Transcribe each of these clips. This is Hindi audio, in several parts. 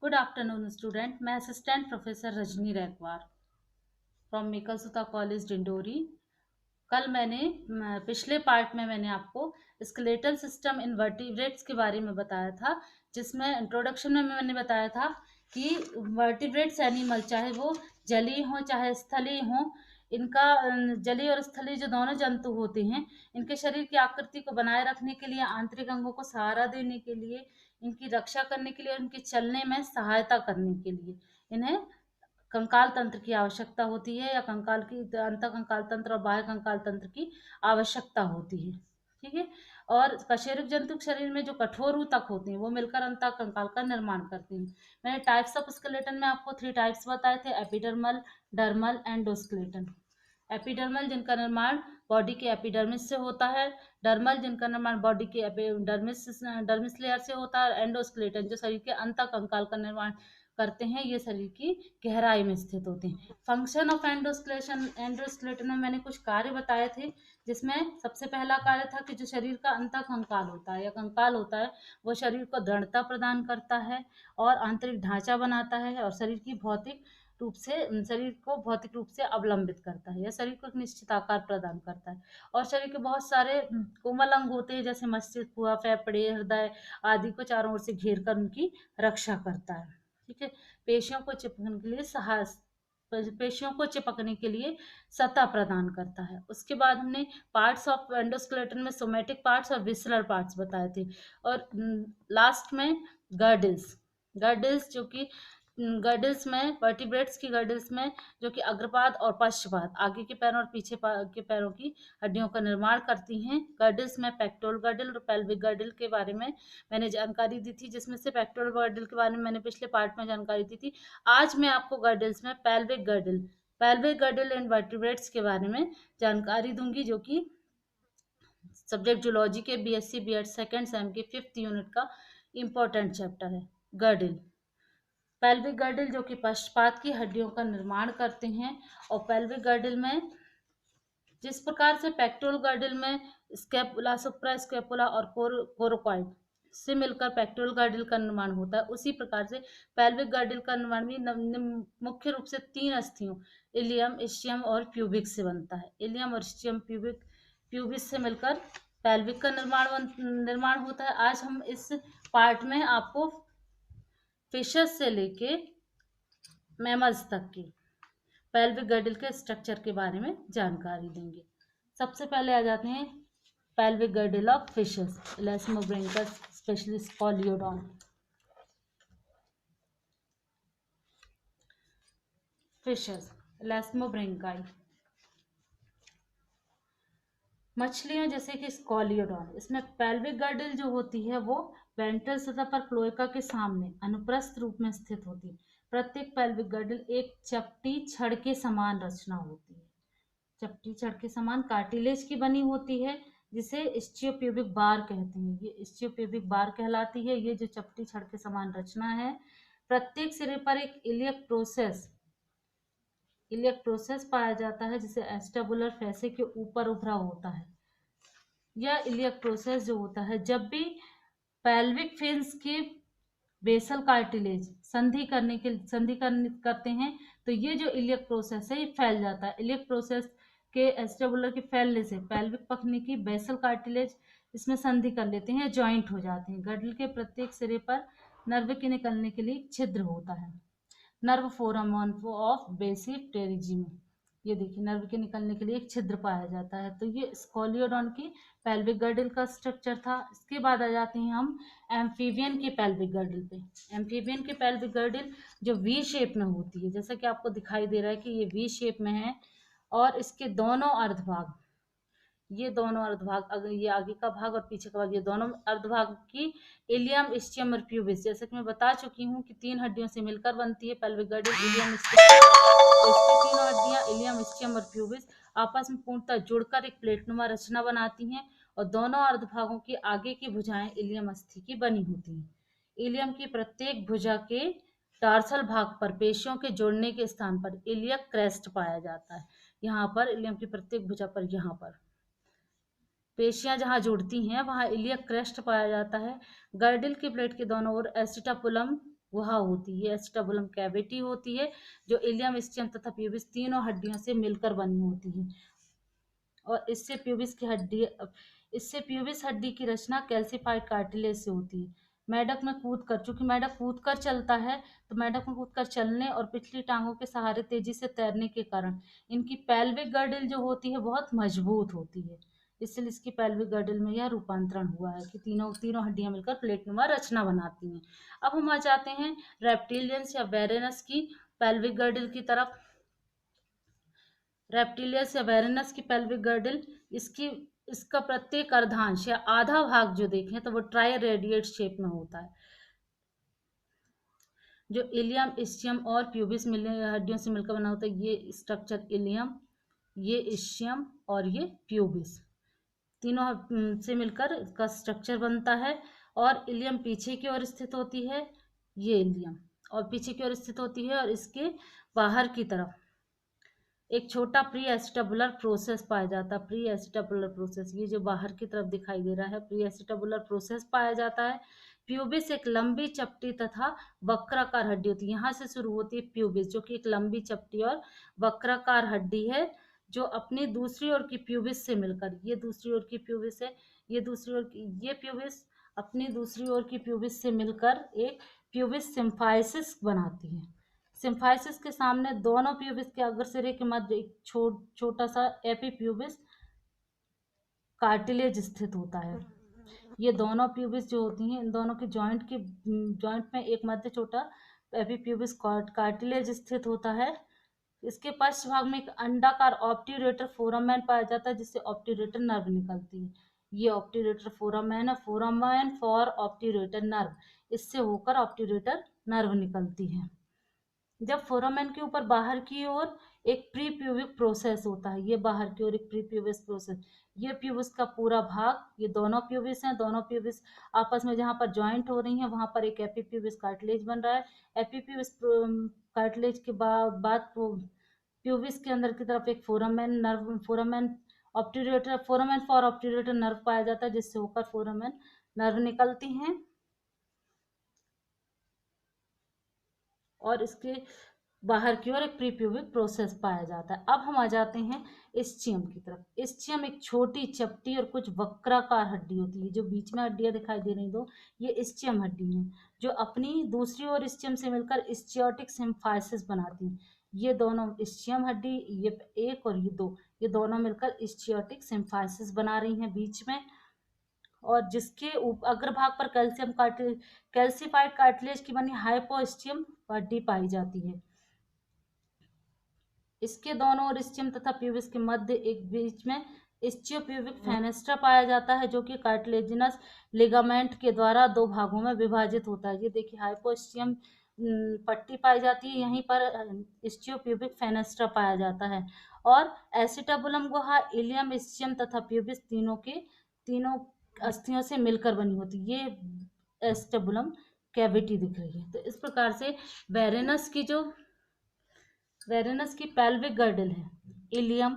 Good afternoon student. मैं assistant professor Rajni Raikwar from Mekalsuta college Dindori. कल पिछले पार्ट में मैंने आपको स्केलेटल सिस्टम इन वर्टिब्रेट्स के बारे में बताया था, जिसमें इंट्रोडक्शन में मैंने बताया था कि वर्टिब्रेट्स एनिमल चाहे वो जलीय हों चाहे स्थलीय हों, इनका जलीय और स्थलीय जो दोनों जंतु होते हैं, इनके शरीर की आकृति को बनाए रखने के लिए, आंतरिक अंगों को सहारा देने के लिए, इनकी रक्षा करने के लिए और इनके चलने में सहायता करने के लिए इन्हें कंकाल तंत्र की आवश्यकता होती है, या कंकाल की अंत कंकाल तंत्र और बाह्य कंकाल तंत्र की आवश्यकता होती है। ठीक है। और कशेरुक जंतु के शरीर में जो कठोर ऊतक होते हैं वो मिलकर अंत कंकाल का निर्माण करते हैं। मैंने टाइप्स ऑफ स्केलेटन में आपको 3 टाइप्स बताए थे: एपिडर्मल, डर्मल, एंडोस्केलेटन। एपिडर्मल जिनका निर्माण बॉडी के एपिडर्मिस से होता है, डर्मल जिनका निर्माण बॉडी के डर्मिस लेयर से होता है, और एंडोस्केलेटन जो शरीर के अंत कंकाल का निर्माण करते हैं, ये शरीर की गहराई में स्थित होते हैं। फंक्शन ऑफ एंडोस्केलेटन में मैंने कुछ कार्य बताए थे, जिसमें सबसे पहला कार्य था कि जो शरीर का अंत कंकाल होता है या कंकाल होता है, वो शरीर को दृढ़ता प्रदान करता है और आंतरिक ढांचा बनाता है, और शरीर को भौतिक रूप से अवलंबित करता है या शरीर को एक निश्चित आकार प्रदान करता है। और शरीर के बहुत सारे कोमल अंग होते हैं, जैसे मस्तिष्क हुआ, फेफड़े, हृदय आदि को चारों ओर से घेर कर उनकी रक्षा करता है। ठीक है। पेशियों को चिपकने के लिए पेशियों को चिपकने के लिए सतह प्रदान करता है। उसके बाद हमने पार्ट्स ऑफ एंडोस्केलेटन में सोमेटिक पार्ट्स और विसरल पार्ट्स बताए थे। और लास्ट में गर्डिल्स जो कि गर्डिल्स में वर्टिब्रेट्स की गर्डिल्स में जो कि अग्रपाद और पश्चपाद, आगे के पैरों और पीछे के पैरों की हड्डियों का निर्माण करती हैं। गर्डिल्स में पेक्टोरल गर्डिल और पेल्विक गर्डिल के बारे में मैंने जानकारी दी थी, जिसमें से पेक्टोरल गर्डिल के बारे में मैंने पिछले पार्ट में जानकारी दी थी। आज मैं आपको गर्डिल्स में पेल्विक गर्डिल एंड वर्टिब्रेट्स के बारे में जानकारी दूंगी, जो कि सब्जेक्ट जूलॉजी के बीएससी बीएड सेकेंड सेम के 5th यूनिट का इंपॉर्टेंट चैप्टर है। गर्डिल, पेल्विक गर्डिल जो कि पश्चपाद की हड्डियों का निर्माण करते हैं, और पेल्विक गर्डिल में जिस प्रकार से पेक्टोरल गर्डिल में स्कैपुला, सुप्रा स्कैपुला और कोरोकॉइड से मिलकर पेक्टोरल गर्डिल का निर्माण होता है, उसी प्रकार से पेल्विक गर्डिल का निर्माण भी मुख्य रूप से 3 अस्थियों इलियम, इस्चियम और प्यूबिक से बनता है। इलियम और इस्चियम प्यूबिस से मिलकर पेल्विक का निर्माण होता है। आज हम इस पार्ट में आपको फिशेस से लेके मैमल्स तक की पेल्विक गर्डिल के स्ट्रक्चर के बारे में जानकारी देंगे। सबसे पहले आ जाते हैं pelvic girdle of fishes, elasmobranchs specially scoliodon. Fishes, elasmobranchii, मछलियां जैसे कि स्कॉलियोडॉन, इसमें पेल्विक गर्डिल जो होती है वो वेंट्रल सतह पर क्लोएका के सामने अनुप्रस्थ रूप में स्थित होती है। प्रत्येक पेल्विक गर्डिल एक चपटी छड़ के समान रचना होती है, चपटी छड़ के समान कार्टिलेज की बनी होती है, जिसे इस्चियोप्यूबिक बार कहते हैं। ये इस्चियोप्यूबिक बार कहलाती है। ये जो चपटी छड़ के समान रचना है, प्रत्येक सिरे पर एक इलियक प्रोसेस पाया जाता है, जिसे एस्टेबुलर फैसे के ऊपर उभरा होता है। यह इलियक प्रोसेस जो होता है, जब भी पेल्विक फिन्स के बेसल कार्टिलेज करते हैं, तो ये जो इलियक प्रोसेस है ये फैल जाता है। इलियक प्रोसेस के एस्टेबुलर के फैलने से पेल्विक पखनी की बेसल कार्टिलेज इसमें संधि कर लेते हैं, जॉइंट हो जाते हैं। गर्डल के प्रत्येक सिरे पर नर्व के निकलने के लिए छिद्र होता है, nerve forum of basic pterygium. ये देखिए, नर्व के निकलने के लिए एक छिद्र पाया जाता है। तो ये स्कॉलियोडॉन की पेल्विक गर्डल का स्ट्रक्चर था। इसके बाद आ जाते हैं हम एम्फीबियन के पेल्विक गर्डल पे। एम्फीबियन के पेल्विक गर्डल जो वी शेप में होती है, जैसा कि आपको दिखाई दे रहा है कि ये वी शेप में है, और इसके दोनों अर्धभाग, ये दोनों अर्धभाग, अगर ये आगे का भाग और पीछे का भाग, ये दोनों अर्धभाग की इलियम, इस्चियम और प्यूबिस, जैसे कि मैं बता चुकी हूँ कि 3 हड्डियों से मिलकर बनती है पेल्विक गर्डल, इलियम, इस्चियम। तो इसकी तीनों हड्डियां इलियम, इस्चियम और प्यूबिस आपस में पूर्णतः जुड़कर एक प्लेटनुमा रचना बनाती हैं, और दोनों अर्धभागों की आगे की भुजाएं इलियम अस्थि की बनी होती हैं। इलियम की प्रत्येक भुजा के टार्सल भाग पर पेशियों के जोड़ने के स्थान पर इलियक क्रेस्ट पाया जाता है। यहाँ पर इलियम की प्रत्येक भुजा पर यहाँ पर पेशियां जहां जुड़ती हैं वहां इलियक क्रेस्ट पाया जाता है। गर्डिल की प्लेट के दोनों ओर एसिटापुलम गुहा होती है, एसिटाबुलम कैविटी होती है, जो इलियम, स्टियम तथा प्यूबिस तीनों हड्डियों से मिलकर बनी होती है। और इससे प्यूबिस हड्डी की रचना कैल्सिफाइड कार्टिलेज से होती है। मेंढक में कूदकर, चूंकि मेंढक कूदकर चलता है, तो मेंढक में कूदकर चलने और पिछली टांगों के सहारे तेजी से तैरने के कारण इनकी पेल्विक गर्डल जो होती है बहुत मजबूत होती है। इसलिए इसकी पेल्विक गर्डल में यह रूपांतरण हुआ है कि तीनों तीनों हड्डियां मिलकर प्लेटनुमा रचना बनाती हैं। अब हम आ जाते हैं रेप्टिलियंस या वेरेनस की पेल्विक गर्डल की तरफ। रेप्टिलियस या वेरेनस की पेल्विक गर्डल, इसकी इसका प्रत्येक अर्धांश या आधा भाग जो देखें तो वो ट्राई रेडिएट शेप में होता है। जो इलियम, इस्चियम और प्यूबिस हड्डियों से मिलकर बना होता है, ये स्ट्रक्चर इलियम, ये इस्चियम और ये प्यूबिस तीनों से मिलकर इसका स्ट्रक्चर बनता है। और इलियम पीछे की ओर स्थित होती है, ये इलियम और पीछे की ओर स्थित होती है, और इसके बाहर की तरफ एक छोटा प्री एसिटाबुलर प्रोसेस पाया जाता है। प्री एसिटाबुलर प्रोसेस, ये जो बाहर की तरफ दिखाई दे रहा है, प्री एसिटाबुलर प्रोसेस पाया जाता है। प्यूबिस एक लंबी चपटी तथा वक्राकार हड्डी होती है। यहाँ से शुरू होती है प्यूबिस, जो कि एक लंबी चपटी और वक्राकार हड्डी है, जो अपनी दूसरी ओर की प्यूबिस से मिलकर, ये दूसरी ओर की प्यूबिस है, ये दूसरी ओर की, ये प्यूबिस अपनी दूसरी ओर की प्यूबिस से मिलकर एक प्यूबिस सिम्फाइसिस बनाती है। सिम्फाइसिस के सामने दोनों प्यूबिस के अग्रसिरे के मध्य एक छोटा सा एपीप्यूबिस कार्टिलेज स्थित होता है। ये दोनों प्यूबिस जो होती हैं, इन दोनों के जॉइंट में एक मध्य छोटा एपीप्यूबिस कार्टिलेज स्थित होता है। इसके पश्च भाग में एक अंडाकार ऑप्ट्यूरेटर फोरामेन पाया जाता है, जिससे ऑप्ट्यूरेटर नर्व निकलती है। ये ऑप्ट्यूरेटर फोरामेन है, फोरामेन फॉर ऑप्ट्यूरेटर नर्व, इससे होकर ऑप्ट्यूरेटर नर्व निकलती है। जब फोरामेन के ऊपर बाहर की ओर एक प्री प्यूबिक प्रोसेस होता है, ये बाहर की ओर एक प्री प्यूबिस प्रोसेस, ये प्यूबिस का पूरा भाग, ये दोनों प्यूबिस हैं, दोनों प्यूबिस आपस में जहाँ पर ज्वाइंट हो रही हैं वहां पर एक एपीप्यूबिस कार्टिलेज बन रहा है। एपीप्यूबिस कार्टिलेज के बाद प्यूबिस के अंदर की तरफ एक foramen nerve, foramen for obturator nerve पाया जाता है, जिससे होकर फोरामेन नर्व निकलती हैं। और इसके बाहर की ओर एक प्रीप्यूबिक प्रोसेस पाया जाता है। अब हम आ जाते हैं इस्चियम की तरफ। इस्चियम एक छोटी चपटी और कुछ वक्राकार हड्डी होती है। जो बीच में हड्डियां दिखाई दे रही दो, ये इस्चियम हड्डी है, जो अपनी दूसरी ओर इस्चियम से मिलकर इस्चियोटिक सिम्फाइसिस बनाती है। ये दोनों इस्चियम हड्डी, ये एक और ये दो, ये दोनों मिलकर इस्चियोटिक सिम्फाइसिस बना रही हैं बीच में। और जिसके अग्रभाग पर कैल्सिफाइड कार्टिलेज की बनी हाइपोस्टियम हड्डी पाई जाती है। इसके दोनों ओर इस्चियम तथा प्यूबिस के मध्य एक बीच में इस्चियोप्यूबिक फेनेस्ट्रा पाया जाता है, जो कि कार्टिलेजिनस लिगामेंट के द्वारा दो भागों में विभाजित होता है। ये देखिए हाइपोस्टियम पट्टी पाई जाती है, यहीं पर इस्चियोप्यूबिक फेनेस्ट्रा पाया जाता है। और एसिटाबुलम गुहा इलियम, इस्चियम तथा प्यूबिस तीनों अस्थियों से मिलकर बनी होती है। ये एसिटाबुलम कैविटी दिख रही है। तो इस प्रकार से वेरेनस की पेल्विक गर्डल है, इलियम,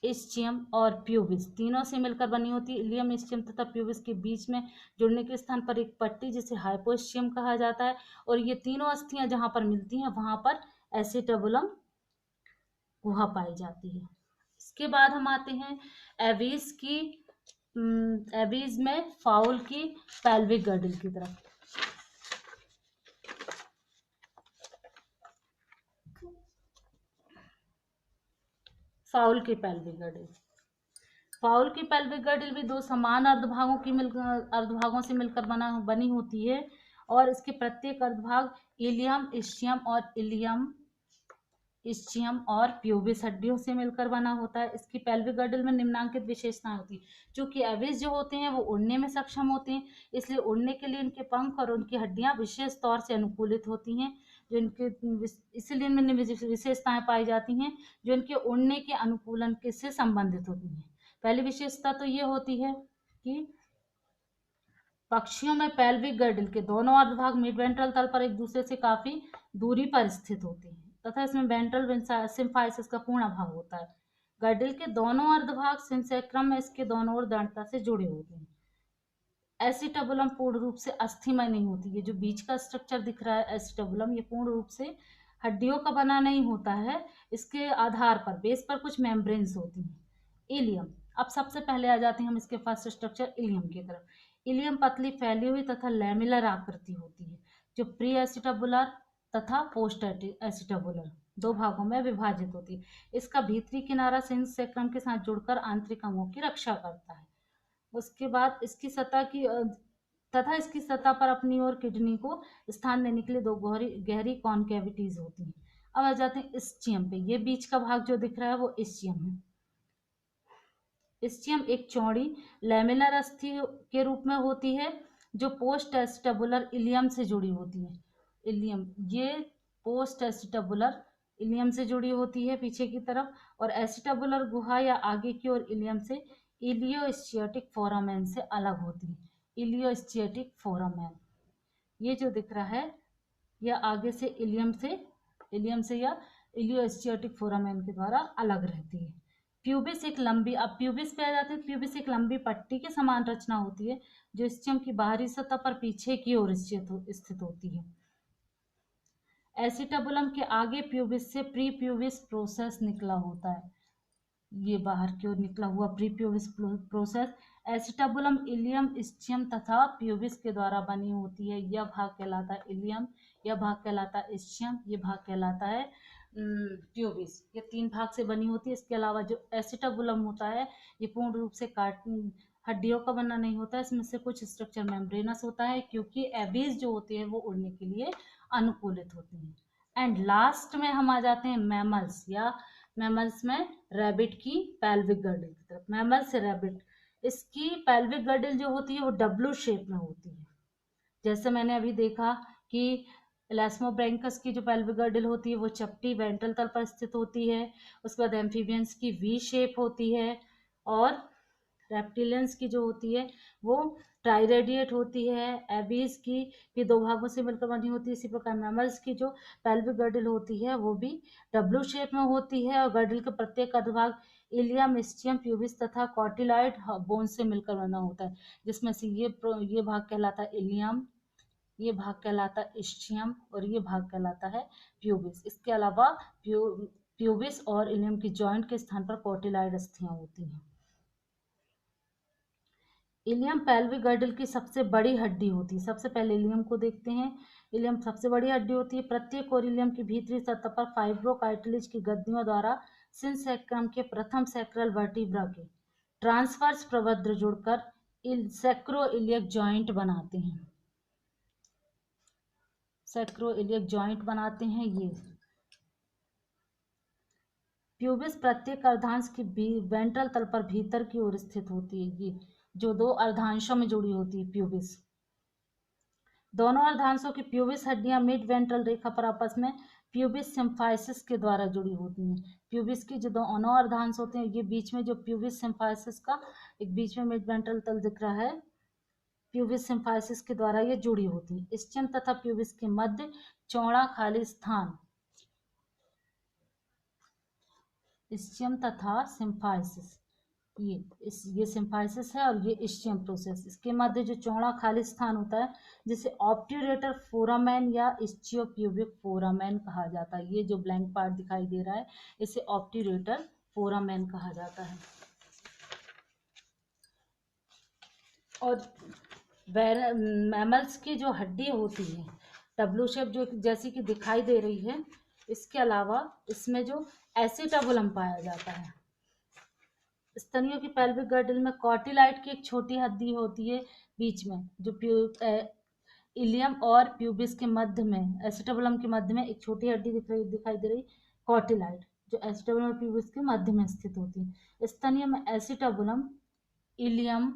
इस्चियम और प्यूबिस तीनों से मिलकर बनी होती है। इलियम, इस्चियम तथा प्यूबिस के बीच में जुड़ने के स्थान पर एक पट्टी, जिसे हाइपोस्टियम कहा जाता है, और ये तीनों अस्थियां जहां पर मिलती हैं वहां पर एसिटाबुलम गुहा पाई जाती है। इसके बाद हम आते हैं एवीज में फाउल की पेल्विक गर्डल की तरफ। फाउल की पेल्विक गर्डल, फाउल की पेल्विक गर्डल भी दो समान अर्धभागों से मिलकर बनी होती है, और इसके प्रत्येक अर्धभाग इलियम और प्यूबिस हड्डियों से मिलकर बना होता है। इसकी पेल्विक गर्डल में निम्नांकित विशेषताएं होती हैं। चूंकि एविस जो होते हैं वो उड़ने में सक्षम होते हैं, इसलिए उड़ने के लिए इनके पंख और उनकी हड्डियां विशेष तौर से अनुकूलित होती हैं, जो इनके इसलिए इनमें विशेषताएं पाई जाती हैं जो इनके उड़ने के अनुकूलन के से संबंधित होती हैं। पहली विशेषता तो ये होती है कि पक्षियों में पेल्विक गर्डल के दोनों अर्धभाग मिड वेंट्रल तल पर एक दूसरे से काफी दूरी पर स्थित होते हैं, तथा इसमें वेंट्रल सिम्फाइसिस का पूर्ण अभाव होता है। गर्डल के दोनों अर्धभाग सिंसेक्रम में इसके दोनों ओर दृढ़ता से जुड़े होते हैं। एसिटाबुलम पूर्ण रूप से अस्थिमय नहीं होती। ये जो बीच का स्ट्रक्चर दिख रहा है एसिटाबुलम, ये पूर्ण रूप से हड्डियों का बना नहीं होता है। इसके आधार पर बेस पर कुछ मेम्ब्रेन्स होती हैं। इलियम, अब सबसे पहले आ जाते हैं हम इसके फर्स्ट स्ट्रक्चर इलियम की तरफ। इलियम पतली फैली हुई तथा लैमिलर आकृति होती है, जो प्री एसिटाबुलर तथा पोस्ट एसिटाबुलर दो भागों में विभाजित होती है। इसका भीतरी किनारा सिंस सेक्रम के साथ जुड़कर आंतरिक अंगों की रक्षा करता है। उसके बाद इसकी सतह की तथा इसकी सतह पर अपनी ओर किडनी को स्थान देने के लिए दो गहरी गहरी कॉनकेविटीज होती हैं। अब आ जाते हैं इस्चियम पे। ये बीच का भाग जो दिख रहा है वो इस्चियम है। इस्चियम एक चौड़ी लैमिलर अस्थि के रूप में होती है, जो पोस्ट एसिटाबुलर इलियम से जुड़ी होती है। इलियम, ये पोस्ट एसिटाबुलर इलियम से जुड़ी होती है पीछे की तरफ, और एसिटाबुलर गुहा या आगे की ओर इलियम से इलियोस्चियाटिक फोरामेन से अलग होती है। इलियोस्चियाटिक फोरामेन ये जो दिख रहा है, यह आगे से इलियम से या इलियोस्चियाटिक फोरामेन के द्वारा अलग रहती है। प्यूबिस एक लंबी, अब प्यूबिस पे आ जाते हैं। प्यूबिस एक लंबी पट्टी के समान रचना होती है, जो इस्चियम की बाहरी सतह पर पीछे की ओर स्थित होती है। एसिटाबुलम के आगे प्यूबिस से प्री प्यूबिस प्रोसेस निकला होता है। ये बाहर की ओर निकला हुआ pre pubis process acetabulum ilium ischium तथा प्यूबिस के द्वारा बनी होती है। यह भाग कहलाता है इलियम, यह भाग कहलाता है इस्चियम, ये भाग कहलाता है प्यूबिस। ये तीन भाग से बनी होती है। इसके अलावा जो एसिटाबुलम होता है, ये पूर्ण रूप से हड्डियों का बना नहीं होता है। इसमें से कुछ स्ट्रक्चर मेम्ब्रेनस होता है, क्योंकि एबीज जो होते हैं वो उड़ने के लिए अनुकूलित होते हैं। एंड लास्ट में हम आ जाते हैं मैमल्स, या मैमल्स में रैबिट की पेल्विक गर्डल की तरफ। मैमल से रैबिट, इसकी पेल्विक गर्डल जो होती है वो डब्लू शेप में होती है। जैसे मैंने अभी देखा कि इलास्मोब्रैंकस की जो पेल्विक गर्डल होती है वो चपटी वेंट्रल तल पर स्थित होती है। उसके बाद एम्फीबियंस की वी शेप होती है, और रेप्टिलियंस की जो होती है वो ट्राइरेडिएट होती है। एबीज की भी दो भागों से मिलकर बनी होती है। इसी प्रकार मैमल्स की जो पेल्विक गर्डल होती है वो भी डब्लू शेप में होती है, और गर्डल के प्रत्येक अधभाग इलियम इस्चियम प्यूबिस तथा कॉटिलॉइड बोन से मिलकर बना होता है, जिसमें से ये भाग कहलाता है इलियम, ये भाग कहलाता है इस्चियम, और ये भाग कहलाता है प्यूबिस। इसके अलावा प्यूबिस और इलियम की जॉइंट के स्थान पर कॉटिलॉइड अस्थियां होती हैं। इलियम पेल्विक गर्डल की सबसे बड़ी हड्डी होती है। सबसे पहले इलियम को देखते हैं। इलियम सबसे बड़ी हड्डी होती है। प्रत्येक और इलियम की भीतरी सतह पर फाइब्रोकाइटिलेज की गद्दियों द्वारा सिंसेक्रम के प्रथम सैक्रल वर्टिब्रा के ट्रांसवर्स प्रबंध जुड़कर सैक्रोइलियक जॉइंट बनाते हैं। सैक्रोइलियक जॉइंट बनाते हैं ये। प्यूबिस प्रत्येक अर्धांश की वेंट्रल तल पर भीतर की ओर स्थित होती है। ये जो दो अर्धांशों में जुड़ी होती है प्यूबिस, दोनों अर्धांशों की प्यूबिस हड्डियां मिड वेंट्रल रेखा पर आपस में प्यूबिस सिम्फाइसिस के द्वारा जुड़ी होती हैं। प्यूबिस की जो दोनों अर्धांश होते हैं, ये बीच में जो प्यूबिस सिम्फाइसिस का एक बीच में मिड वेंट्रल तल दिख रहा है, प्यूबिस सिम्फाइसिस के द्वारा ये जुड़ी होती है। इस्चियम तथा प्यूबिस के मध्य चौड़ा खाली स्थान, इस्चियम तथा सिम्फाइसिस, ये सिम्फाइसिस है और ये इस्चियम प्रोसेस। इसके मध्य जो चौड़ा खाली स्थान होता है, जिसे ऑब्ट्यूरेटर फोरामेन या इस्चियोप्यूबिक फोरामेन कहा जाता है। ये जो ब्लैंक पार्ट दिखाई दे रहा है, इसे ऑब्ट्यूरेटर फोरामेन कहा जाता है। और मैमल्स की जो हड्डी होती है डब्लू शेप जो जैसी कि दिखाई दे रही है, इसके अलावा इसमें जो एसिटाबुलम पाया जाता है। स्तनियों की पेल्विक गर्डल में कॉटिलाइड की एक छोटी हड्डी होती है बीच में, जो इलियम और प्यूबिस के मध्य में, एसिटाबुलम के मध्य में एक छोटी हड्डी दिखाई दे रही कॉटिलाइड, जो एसिटाबुलम और प्यूबिस के मध्य में स्थित होती है। स्तनियों में एसिटाबुलम, इलियम,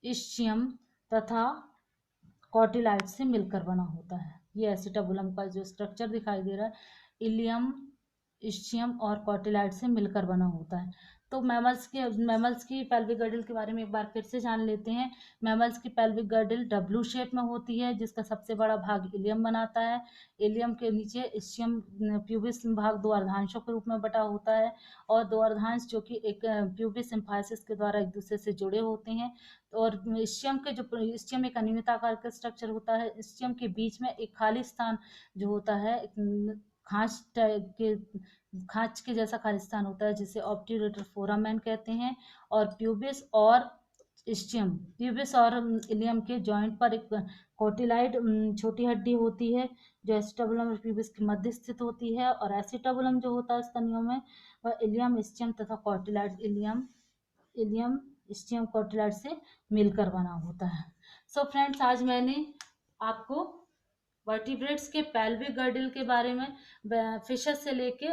इस्चियम तथा कॉटिलाइड से मिलकर बना होता है। ये एसिटाबुलम का जो स्ट्रक्चर दिखाई दे रहा है, इलियम, इस्चियम और कॉटिलाइड से मिलकर बना होता है। तो मैमल्स की पेल्विक गर्डल के बारे में एक बार फिर से जान लेते हैं। मैमल्स की पेल्विक गर्डल डब्लू शेप में होती है, जिसका सबसे बड़ा भाग इलियम बनाता है। इलियम के नीचे इस्चियम प्यूबिस भाग दो अर्धांशों के रूप में बटा होता है, और दो अर्धांश जो कि एक प्यूबिस सिम्फाइसिस के द्वारा एक दूसरे से जुड़े होते हैं। और इस्चियम एक अनियमित आकार का स्ट्रक्चर होता है। इस्चियम के बीच में एक खाली स्थान जो होता है, एक खांच के जैसा खाली स्थान होता है, जिसे ऑब्ट्यूरेटर फोरामेन कहते हैं। और प्यूबिस और इलियम के जॉइंट पर एक कोटिलाइड छोटी हड्डी होती है, जो एसिटाबुलम और प्यूबिस के मध्य स्थित होती है। और एसिटाबुलम जो होता है स्तनियों में, वह इलियम, इस्चियम तथा कोटिलाइड इलियम इस्चियम कोटिलाइड से मिलकर बना होता है। सो फ्रेंड्स, आज मैंने आपको वर्टिब्रेट्स के पेल्विक गर्डल के बारे में फिशेस से लेके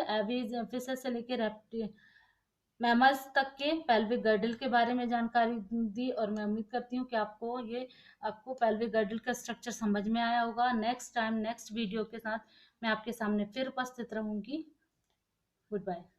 मैमल्स तक के पेल्विक गर्डल के बारे में जानकारी दी, और मैं उम्मीद करती हूँ कि आपको पेल्विक गर्डल का स्ट्रक्चर समझ में आया होगा। नेक्स्ट वीडियो के साथ मैं आपके सामने फिर उपस्थित रहूंगी। Good bye.